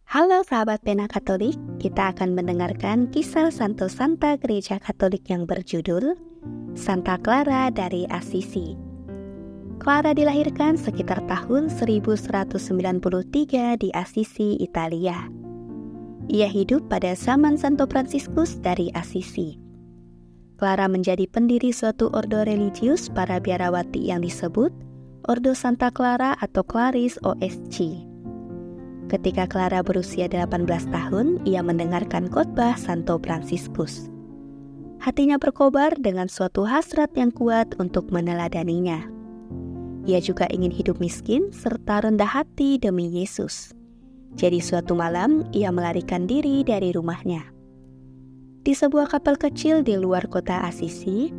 Halo sahabat Pena Katolik, kita akan mendengarkan kisah Santo Santa Gereja Katolik yang berjudul Santa Clara dari Assisi. Clara dilahirkan sekitar tahun 1193 di Assisi, Italia. Ia hidup pada zaman Santo Fransiskus dari Assisi. Clara menjadi pendiri suatu ordo religius para biarawati yang disebut Ordo Santa Clara atau Claris OSC. Ketika Clara berusia 18 tahun, ia mendengarkan khotbah Santo Fransiskus. Hatinya berkobar dengan suatu hasrat yang kuat untuk meneladaninya. Ia juga ingin hidup miskin serta rendah hati demi Yesus. Jadi suatu malam, ia melarikan diri dari rumahnya. Di sebuah kapel kecil di luar kota Assisi,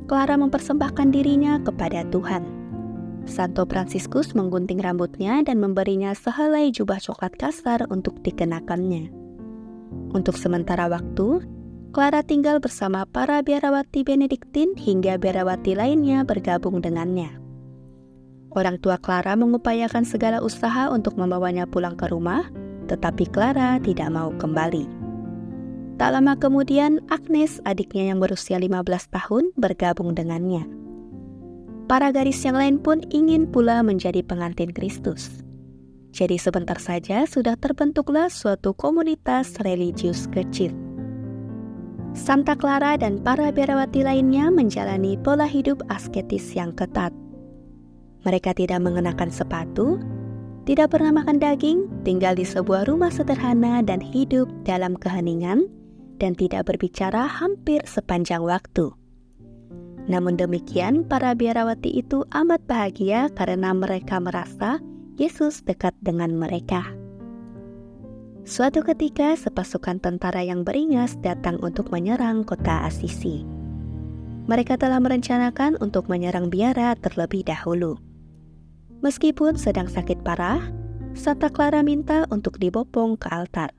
Clara mempersembahkan dirinya kepada Tuhan. Santo Fransiskus menggunting rambutnya dan memberinya sehelai jubah coklat kasar untuk dikenakannya. Untuk sementara waktu, Clara tinggal bersama para biarawati Benediktin hingga biarawati lainnya bergabung dengannya. Orang tua Clara mengupayakan segala usaha untuk membawanya pulang ke rumah, tetapi Clara tidak mau kembali. Tak lama kemudian, Agnes, adiknya yang berusia 15 tahun, bergabung dengannya. Para gadis yang lain pun ingin pula menjadi pengantin Kristus. Jadi sebentar saja sudah terbentuklah suatu komunitas religius kecil. Santa Clara dan para biarawati lainnya menjalani pola hidup asketis yang ketat. Mereka tidak mengenakan sepatu, tidak pernah makan daging, tinggal di sebuah rumah sederhana dan hidup dalam keheningan, dan tidak berbicara hampir sepanjang waktu. Namun demikian, para biarawati itu amat bahagia karena mereka merasa Yesus dekat dengan mereka. Suatu ketika, sepasukan tentara yang beringas datang untuk menyerang kota Assisi. Mereka telah merencanakan untuk menyerang biara terlebih dahulu. Meskipun sedang sakit parah, Santa Clara minta untuk dibopong ke altar.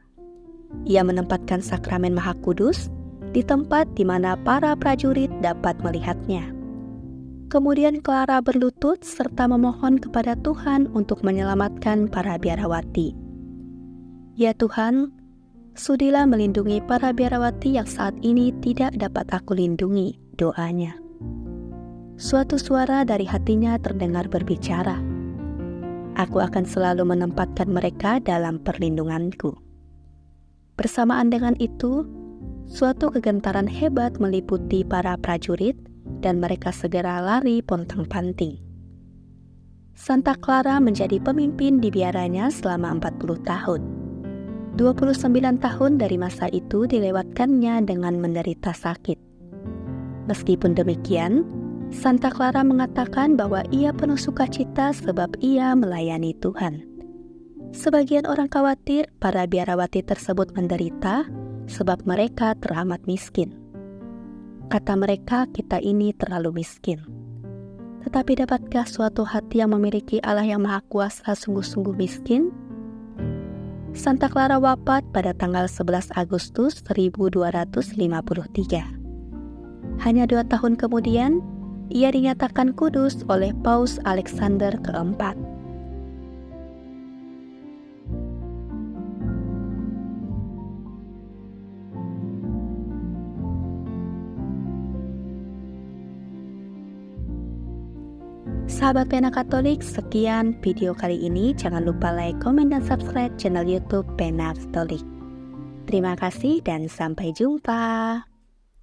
Ia menempatkan sakramen Maha Kudus di tempat di mana para prajurit dapat melihatnya. Kemudian Clara berlutut serta memohon kepada Tuhan untuk menyelamatkan para biarawati. Ya Tuhan, sudilah melindungi para biarawati yang saat ini tidak dapat aku lindungi, doanya. Suatu suara dari hatinya terdengar berbicara. Aku akan selalu menempatkan mereka dalam perlindunganku. Bersamaan dengan itu, suatu kegentaran hebat meliputi para prajurit dan mereka segera lari pontang-panting. Santa Clara menjadi pemimpin di biaranya selama 40 tahun. 29 tahun dari masa itu dilewatkannya dengan menderita sakit. Meskipun demikian, Santa Clara mengatakan bahwa ia penuh sukacita sebab ia melayani Tuhan. Sebagian orang khawatir para biarawati tersebut menderita sebab mereka teramat miskin. Kata mereka, kita ini terlalu miskin. Tetapi dapatkah suatu hati yang memiliki Allah yang Maha Kuasa sungguh-sungguh miskin? Santa Clara wafat pada tanggal 11 Agustus 1253. Hanya 2 tahun kemudian, ia dinyatakan kudus oleh Paus Alexander keempat. Sahabat Pena Katolik, sekian video kali ini. Jangan lupa like, komen, dan subscribe channel YouTube Pena Katolik. Terima kasih dan sampai jumpa.